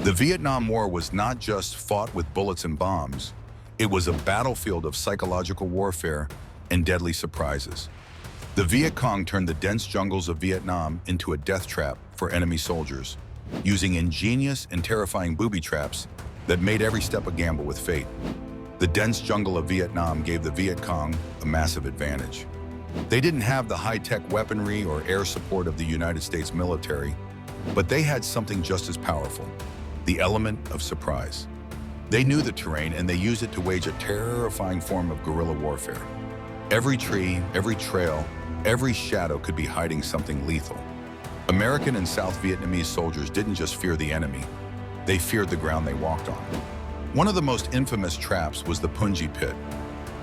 The Vietnam War was not just fought with bullets and bombs. It was a battlefield of psychological warfare and deadly surprises. The Viet Cong turned the dense jungles of Vietnam into a death trap for enemy soldiers, using ingenious and terrifying booby traps that made every step a gamble with fate. The dense jungle of Vietnam gave the Viet Cong a massive advantage. They didn't have the high-tech weaponry or air support of the United States military, but they had something just as powerful: the element of surprise. They knew the terrain and they used it to wage a terrifying form of guerrilla warfare. Every tree, every trail, every shadow could be hiding something lethal. American and South Vietnamese soldiers didn't just fear the enemy, they feared the ground they walked on. One of the most infamous traps was the Punji Pit.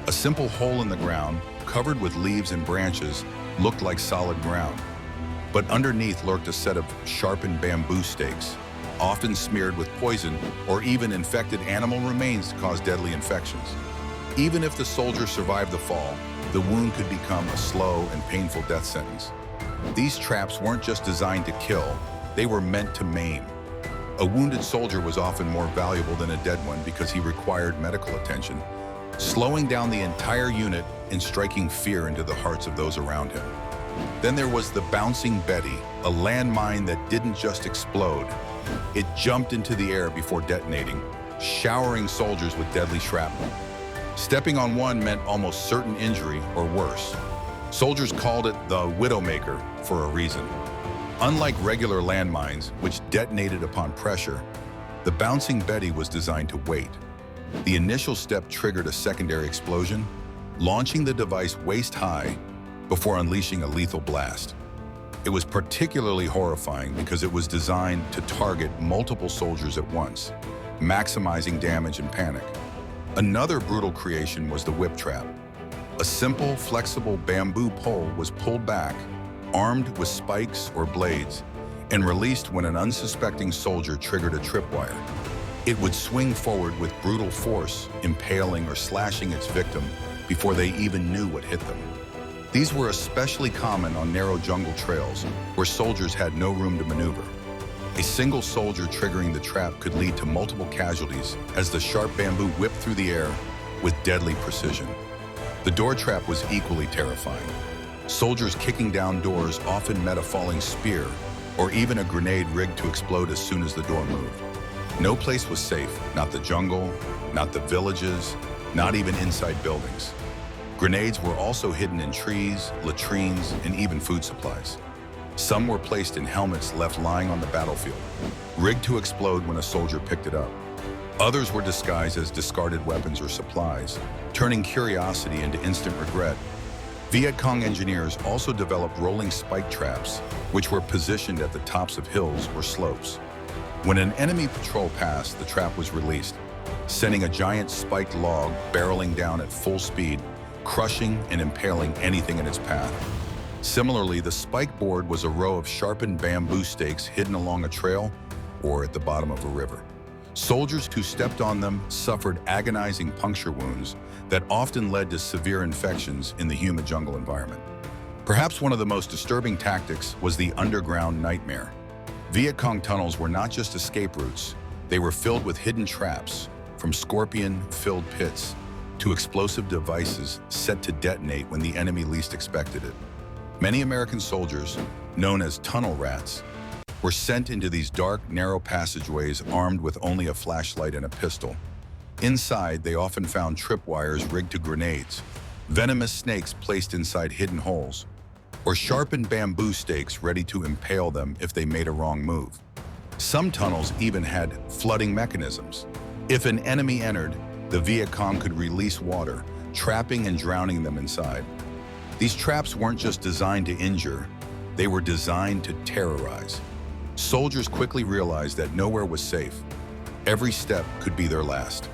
A simple hole in the ground, covered with leaves and branches, looked like solid ground. But underneath lurked a set of sharpened bamboo stakes, often smeared with poison or even infected animal remains to cause deadly infections. Even if the soldier survived the fall, the wound could become a slow and painful death sentence. These traps weren't just designed to kill, they were meant to maim. A wounded soldier was often more valuable than a dead one because he required medical attention, slowing down the entire unit and striking fear into the hearts of those around him. Then there was the Bouncing Betty, a landmine that didn't just explode. It jumped into the air before detonating, showering soldiers with deadly shrapnel. Stepping on one meant almost certain injury or worse. Soldiers called it the Widowmaker for a reason. Unlike regular landmines, which detonated upon pressure, the Bouncing Betty was designed to wait. The initial step triggered a secondary explosion, launching the device waist-high before unleashing a lethal blast. It was particularly horrifying because it was designed to target multiple soldiers at once, maximizing damage and panic. Another brutal creation was the whip trap. A simple, flexible bamboo pole was pulled back, armed with spikes or blades, and released when an unsuspecting soldier triggered a tripwire. It would swing forward with brutal force, impaling or slashing its victim before they even knew what hit them. These were especially common on narrow jungle trails where soldiers had no room to maneuver. A single soldier triggering the trap could lead to multiple casualties as the sharp bamboo whipped through the air with deadly precision. The door trap was equally terrifying. Soldiers kicking down doors often met a falling spear or even a grenade rigged to explode as soon as the door moved. No place was safe, not the jungle, not the villages, not even inside buildings. Grenades were also hidden in trees, latrines, and even food supplies. Some were placed in helmets left lying on the battlefield, rigged to explode when a soldier picked it up. Others were disguised as discarded weapons or supplies, turning curiosity into instant regret. Viet Cong engineers also developed rolling spike traps, which were positioned at the tops of hills or slopes. When an enemy patrol passed, the trap was released, sending a giant spiked log barreling down at full speed, crushing and impaling anything in its path. Similarly, the spike board was a row of sharpened bamboo stakes hidden along a trail or at the bottom of a river. Soldiers who stepped on them suffered agonizing puncture wounds that often led to severe infections in the humid jungle environment. Perhaps one of the most disturbing tactics was the underground nightmare. Viet Cong tunnels were not just escape routes, they were filled with hidden traps, from scorpion-filled pits to explosive devices set to detonate when the enemy least expected it. Many American soldiers, known as tunnel rats, were sent into these dark, narrow passageways armed with only a flashlight and a pistol. Inside, they often found tripwires rigged to grenades, venomous snakes placed inside hidden holes, or sharpened bamboo stakes ready to impale them if they made a wrong move. Some tunnels even had flooding mechanisms. If an enemy entered, the Viet Cong could release water, trapping and drowning them inside. These traps weren't just designed to injure, they were designed to terrorize. Soldiers quickly realized that nowhere was safe. Every step could be their last.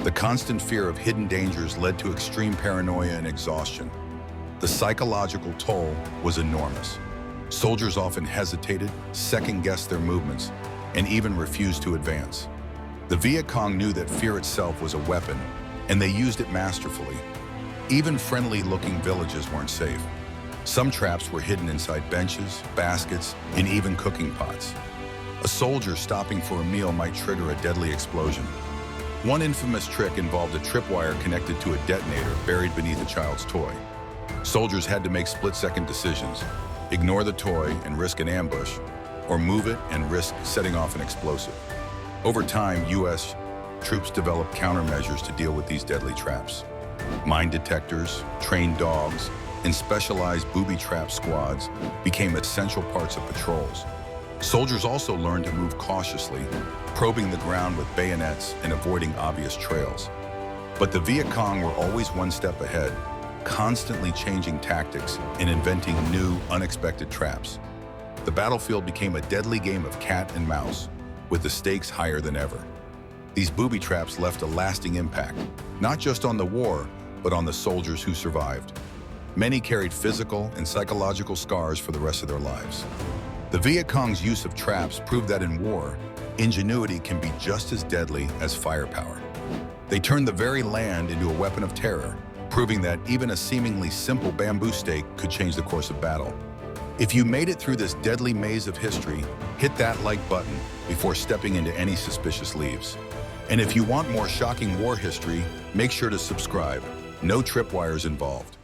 The constant fear of hidden dangers led to extreme paranoia and exhaustion. The psychological toll was enormous. Soldiers often hesitated, second-guessed their movements, and even refused to advance. The Viet Cong knew that fear itself was a weapon, and they used it masterfully. Even friendly-looking villages weren't safe. Some traps were hidden inside benches, baskets, and even cooking pots. A soldier stopping for a meal might trigger a deadly explosion. One infamous trick involved a tripwire connected to a detonator buried beneath a child's toy. Soldiers had to make split-second decisions: ignore the toy and risk an ambush, or move it and risk setting off an explosive. Over time, U.S. troops developed countermeasures to deal with these deadly traps. Mine detectors, trained dogs, and specialized booby trap squads became essential parts of patrols. Soldiers also learned to move cautiously, probing the ground with bayonets and avoiding obvious trails. But the Viet Cong were always one step ahead, constantly changing tactics and inventing new, unexpected traps. The battlefield became a deadly game of cat and mouse, with the stakes higher than ever. These booby traps left a lasting impact, not just on the war, but on the soldiers who survived. Many carried physical and psychological scars for the rest of their lives. The Viet Cong's use of traps proved that in war, ingenuity can be just as deadly as firepower. They turned the very land into a weapon of terror, proving that even a seemingly simple bamboo stake could change the course of battle. If you made it through this deadly maze of history, hit that like button before stepping into any suspicious leaves. And if you want more shocking war history, make sure to subscribe. No tripwires involved.